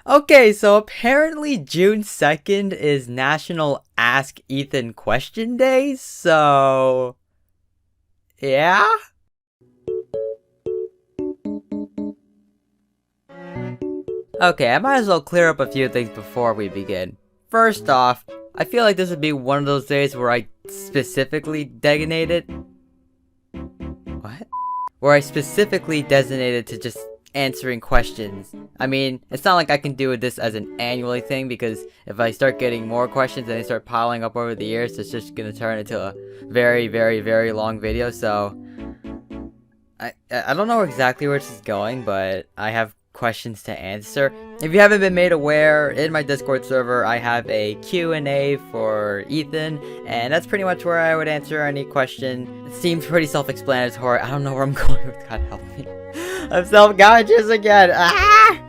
Okay, so apparently June 2nd is National Ask Ethan Question Day, so... Yeah? Okay, I might as well clear up a few things before we begin. First off, I feel like this would be one of those days where I specifically designated... What? Where I specifically designated to just answering questions. I mean, it's not like I can do this as an annually thing, because if I start getting more questions and they start piling up over the years, it's just gonna turn into a very, very, very long video, so... I don't know exactly where this is going, but I have questions to answer. If you haven't been made aware, in my Discord server, I have a Q&A for Ethan, and that's pretty much where I would answer any question. It seems pretty self-explanatory. I don't know where I'm going with. God help me. I'm self-conscious again. Ah!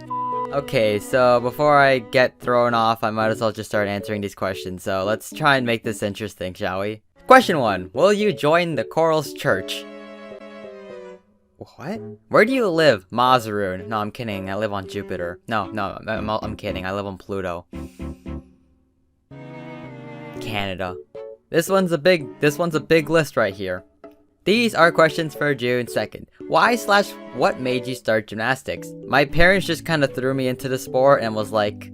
Okay, so before I get thrown off, I might as well just start answering these questions. So let's try and make this interesting, shall we? Question 1. Will you join the Corals Church? What? Where do you live? Mazaroon. No, I'm kidding. I live on Jupiter. No, I'm kidding. I live on Pluto. Canada. This one's a big list right here. These are questions for June 2nd. Why/what made you start gymnastics? My parents just kind of threw me into the sport and was like,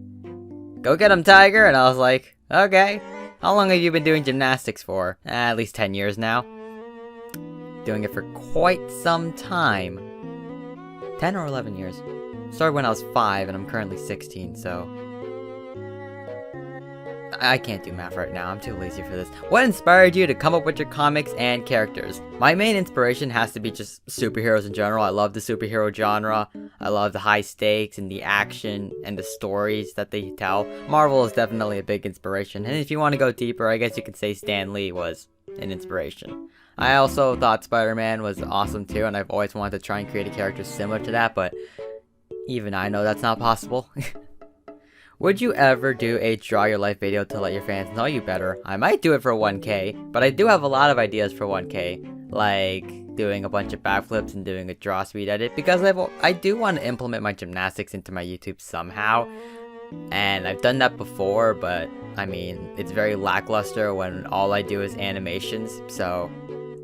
go get him, Tiger. And I was like, okay. How long have you been doing gymnastics for? At least 10 years now. Doing it for quite some time. 10 or 11 years. Started when I was 5 and I'm currently 16, so... I can't do math right now, I'm too lazy for this. What inspired you to come up with your comics and characters? My main inspiration has to be just superheroes in general. I love the superhero genre. I love the high stakes and the action and the stories that they tell. Marvel is definitely a big inspiration, and if you want to go deeper, I guess you could say Stan Lee was an inspiration. I also thought Spider-Man was awesome too, and I've always wanted to try and create a character similar to that, but even I know that's not possible. Would you ever do a draw your life video to let your fans know you better? I might do it for 1K, but I do have a lot of ideas for 1K, like doing a bunch of backflips and doing a draw speed edit, because I do want to implement my gymnastics into my YouTube somehow, and I've done that before, but I mean, it's very lackluster when all I do is animations, so...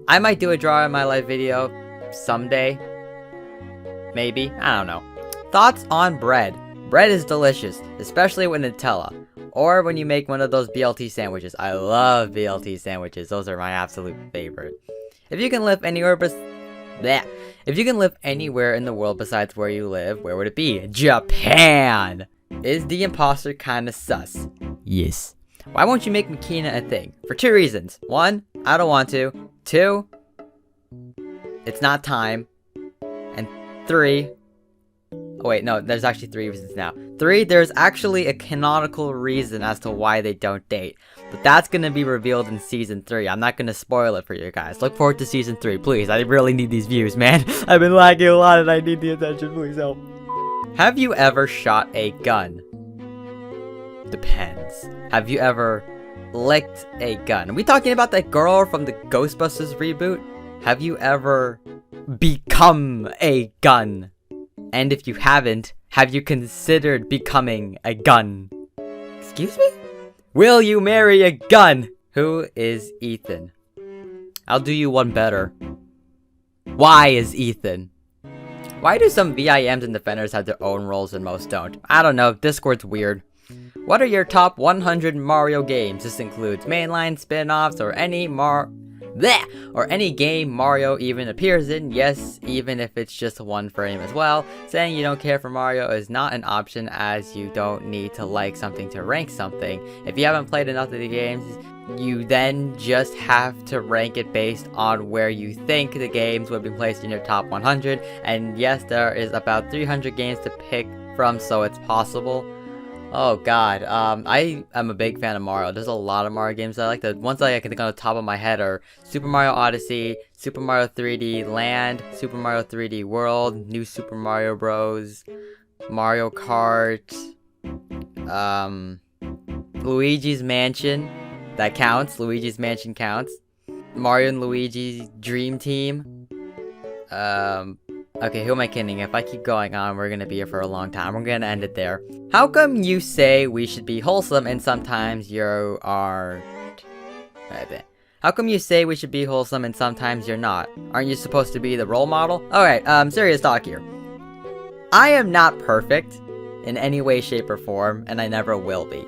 I might do a draw in my life video someday. Maybe. I don't know. Thoughts on bread? Bread is delicious, especially with Nutella. Or when you make one of those BLT sandwiches. I love BLT sandwiches. Those are my absolute favorite. If you can live anywhere If you can live anywhere in the world besides where you live, where would it be? Japan! Is the imposter kinda sus? Yes. Why won't you make Makina a thing? For 2 reasons. 1, I don't want to. 2, it's not time. And 3, oh wait, no, there's actually 3 reasons now. 3, there's actually a canonical reason as to why they don't date. But that's gonna be revealed in Season 3. I'm not gonna spoil it for you guys. Look forward to Season 3, please. I really need these views, man. I've been lagging a lot and I need the attention, please help. Have you ever shot a gun? Depends. Have you ever licked a gun? Are we talking about that girl from the Ghostbusters reboot? Have you ever become a gun? And if you haven't, have you considered becoming a gun? Excuse me? Will you marry a gun? Who is Ethan? I'll do you one better. Why is Ethan? Why do some VIMs and defenders have their own roles and most don't? I don't know, Discord's weird. What are your top 100 Mario games? This includes mainline, spin-offs, or any game Mario even appears in. Yes, even if it's just one frame as well. Saying you don't care for Mario is not an option, as you don't need to like something to rank something. If you haven't played enough of the games, you then just have to rank it based on where you think the games would be placed in your top 100. And yes, there is about 300 games to pick from, so it's possible. Oh god, I am a big fan of Mario. There's a lot of Mario games I like. The ones that I can think on the top of my head are Super Mario Odyssey, Super Mario 3D Land, Super Mario 3D World, New Super Mario Bros, Mario Kart, Luigi's Mansion. That counts. Luigi's Mansion counts. Mario and Luigi's Dream Team. Okay, who am I kidding? If I keep going on, we're gonna be here for a long time. We're gonna end it there. How come you say we should be wholesome and sometimes you aren't? Right there. How come you say we should be wholesome and sometimes you're not? Aren't you supposed to be the role model? Alright, serious talk here. I am not perfect in any way, shape, or form, and I never will be.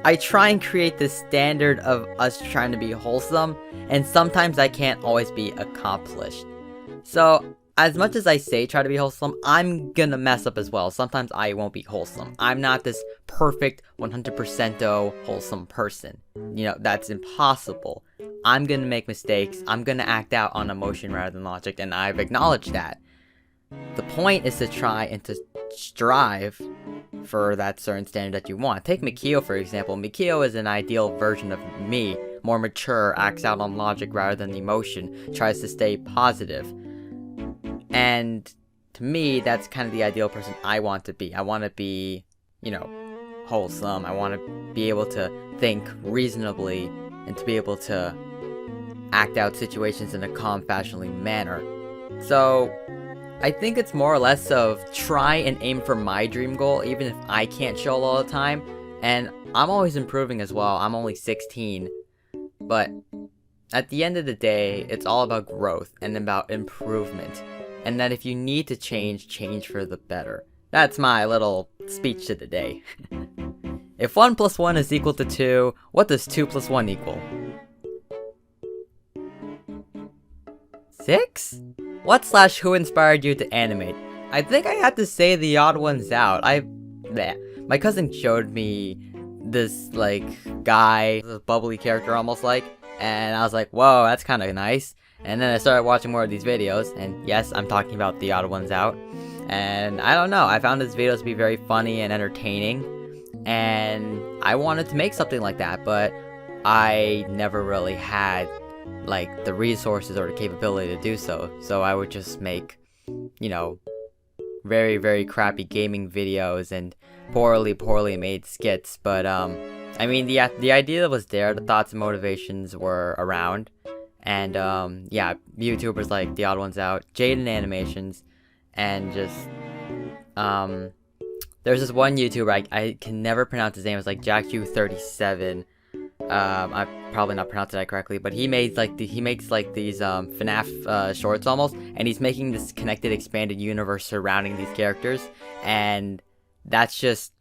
I try and create this standard of us trying to be wholesome, and sometimes I can't always be accomplished. So, as much as I say try to be wholesome, I'm gonna mess up as well. Sometimes I won't be wholesome. I'm not this perfect 100% wholesome person. You know, that's impossible. I'm gonna make mistakes. I'm gonna act out on emotion rather than logic, and I've acknowledged that. The point is to try and to strive for that certain standard that you want. Take Mikio for example. Mikio is an ideal version of me. More mature, acts out on logic rather than emotion, tries to stay positive. And to me, that's kind of the ideal person I want to be. I want to be, you know, wholesome. I want to be able to think reasonably and to be able to act out situations in a calm, fashionably manner. So, I think it's more or less of try and aim for my dream goal, even if I can't show all the time. And I'm always improving as well. I'm only 16. But at the end of the day, it's all about growth and about improvement. And that if you need to change, change for the better. That's my little speech to the day. If 1 plus 1 is equal to 2, what does 2 plus 1 equal? 6? What/who inspired you to animate? I think I had to say The Odd Ones Out. My cousin showed me this, like, guy, this bubbly character almost like, and I was like, whoa, that's kind of nice. And then I started watching more of these videos, and yes, I'm talking about The Odd Ones Out. And I don't know, I found his videos to be very funny and entertaining, and I wanted to make something like that, but I never really had like the resources or the capability to do so. So I would just make, you know, very, very crappy gaming videos and poorly made skits. But I mean, the idea was there, the thoughts and motivations were around, and yeah, YouTubers like The Odd Ones Out, Jaden Animations, and just there's this one YouTuber I can never pronounce his name. It's like JackU37. I'm probably not pronouncing that correctly, but he makes like these FNAF shorts almost, and he's making this connected, expanded universe surrounding these characters, and that's just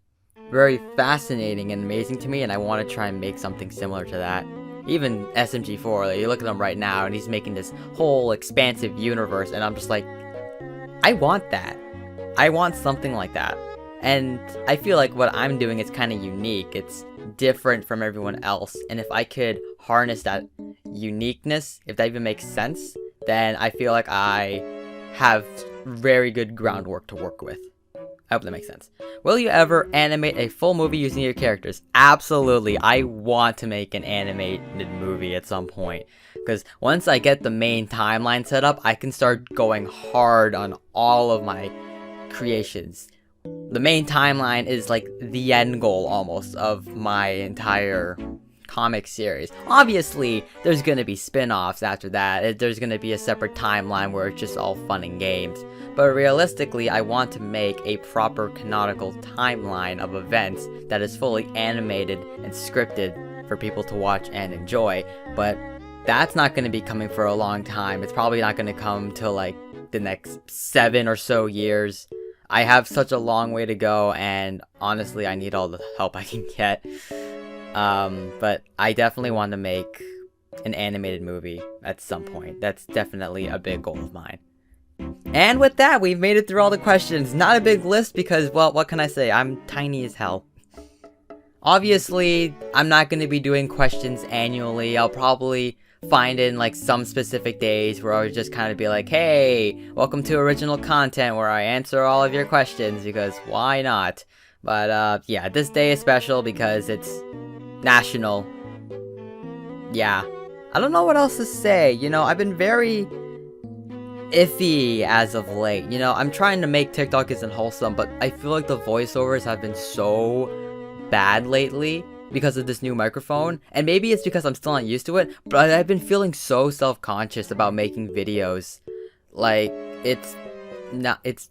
very fascinating and amazing to me, and I want to try and make something similar to that. Even SMG4, like, you look at him right now, and he's making this whole expansive universe, and I'm just like, I want that. I want something like that. And I feel like what I'm doing is kind of unique. It's different from everyone else. And if I could harness that uniqueness, if that even makes sense, then I feel like I have very good groundwork to work with. I hope that makes sense. Will you ever animate a full movie using your characters? Absolutely. I want to make an animated movie at some point. Because once I get the main timeline set up, I can start going hard on all of my creations. The main timeline is like the end goal almost of my entire comic series. Obviously, there's gonna be spin-offs after that. There's gonna be a separate timeline where it's just all fun and games. But realistically, I want to make a proper canonical timeline of events that is fully animated and scripted for people to watch and enjoy. But that's not gonna be coming for a long time. It's probably not gonna come till like the next 7 or so years. I have such a long way to go, and honestly, I need all the help I can get. But I definitely want to make an animated movie at some point. That's definitely a big goal of mine. And with that, we've made it through all the questions. Not a big list because, well, what can I say? I'm tiny as hell. Obviously, I'm not going to be doing questions annually. I'll probably find in like some specific days where I would just kind of be like, hey, welcome to original content where I answer all of your questions, because why not? But yeah, this day is special because it's national. Yeah, I don't know what else to say. You know, I've been very iffy as of late. You know, I'm trying to make TikTok isn't wholesome, but I feel like the voiceovers have been so bad lately because of this new microphone, and maybe it's because I'm still not used to it, but I've been feeling so self-conscious about making videos. Like, it's not, it's,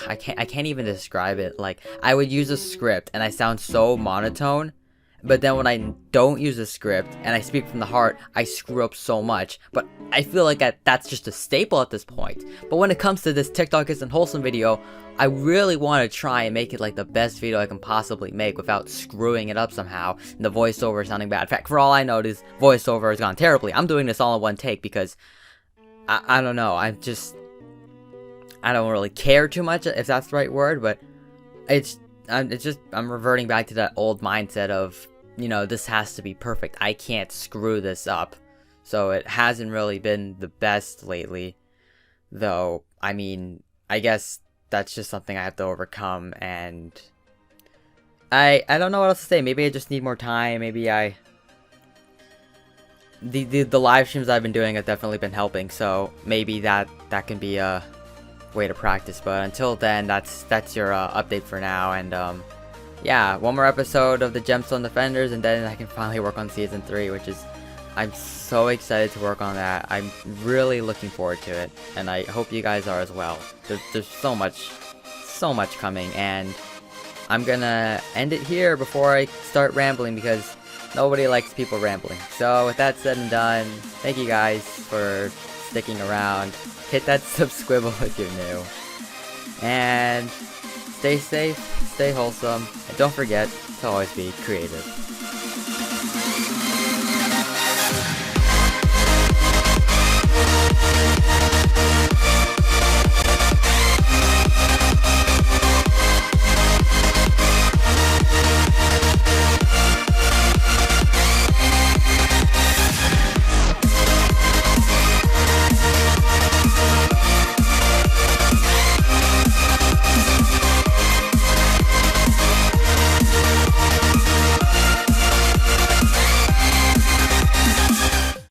I can't even describe it. Like, I would use a script and I sound so monotone, but then when I don't use a script and I speak from the heart, I screw up so much. But I feel like that's just a staple at this point. But when it comes to this TikTok isn't wholesome video, I really want to try and make it like the best video I can possibly make without screwing it up somehow and the voiceover sounding bad. In fact, for all I know, this voiceover has gone terribly. I'm doing this all in one take because I don't know. I don't really care too much, if that's the right word, but I'm reverting back to that old mindset of, you know, this has to be perfect. I can't screw this up. So it hasn't really been the best lately, though. I mean, I guess that's just something I have to overcome, and I don't know what else to say. Maybe I just need more time. Maybe the live streams I've been doing have definitely been helping, so maybe that can be a way to practice. But until then, that's your update for now. And yeah, one more episode of the Gemstone Defenders, and then I can finally work on season 3, which is, I'm so excited to work on that. I'm really looking forward to it, and I hope you guys are as well. There's so much coming, and I'm gonna end it here before I start rambling because nobody likes people rambling. So with that said and done, thank you guys for sticking around. Hit that subscribble if you're new. And stay safe, stay wholesome, and don't forget to always be creative.